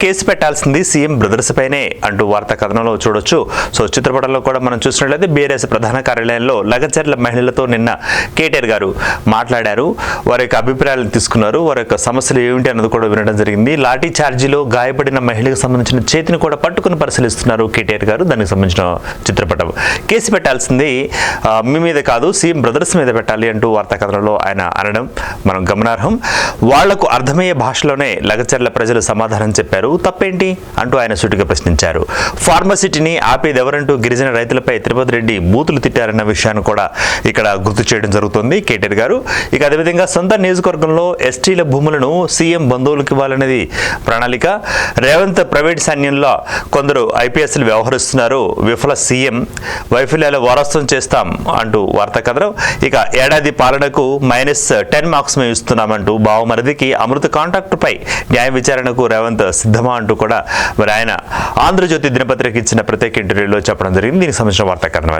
Case పెట్టాల్సింది CM brothers పైనే అంటూ వార్తా కథనంలో చూడొచ్చు. సో చిత్రపటంలో కూడా మనం చూసినట్లయితే బీఆర్ఎస్ ప్రధాన కార్యాలయంలో లగచర్ల మహిళలతో నిన్న కేటీఆర్ గారు మాట్లాడారు. వారి యొక్క అభిప్రాయాలను తీసుకున్నారు. వారి యొక్క సమస్యలు ఏమిటి అన్నది కూడా వినడం జరిగింది. లాఠీ ఛార్జీలో గాయపడిన మహిళకు సంబంధించిన చేతిని కూడా పట్టుకుని పరిశీలిస్తున్నారు కేటీఆర్ గారు. దానికి సంబంధించిన చిత్రపటం. కేసు పెట్టాల్సింది మీ మీద కాదు, సీఎం బ్రదర్స్ మీద పెట్టాలి అంటూ వార్తా కథనంలో ఆయన అనడం మనం గమనార్హం. వాళ్లకు అర్థమయ్యే భాషలోనే లగచర్ల ప్రజలు సమాధానం చెప్పారు. తప్పేంటి అంటూ ఆయన సూటిగా ప్రశ్నించారు. ఫార్మసిటీని ఆపేది ఎవరంటూ గిరిజన రైతులపై తిరుపతి రెడ్డి బూతులు తిట్టారన్న విషయాన్ని కూడా ఇక్కడ గుర్తు చేయడం జరుగుతుంది కేటీఆర్ గారు. ఇక అదేవిధంగా సొంత నియోజకవర్గంలో ఎస్టీల భూములను సీఎం బంధువులకు ఇవ్వాలనేది ప్రణాళిక. రేవంత్ ప్రైవేట్ సైన్యంలో కొందరు ఐపీఎస్లు వ్యవహరిస్తున్నారు. విఫల సీఎం వైఫల్యాల వారసుత్వం చేస్తాం అంటూ వార్తా కథనం. ఇక ఏడాది పాలనకు -10 మార్క్స్ మేము ఇస్తున్నామంటూ బావమరిదికి అమృత కాంట్రాక్టుపై న్యాయ విచారణకు రేవంత్ సిద్ధమా అంటూ కూడా మరి ఆయన ఆంధ్రజ్యోతి దినపత్రిక ఇచ్చిన ప్రత్యేక ఇంటర్వ్యూలో చెప్పడం జరిగింది. దీనికి సంబంధించిన వార్తా కథనం.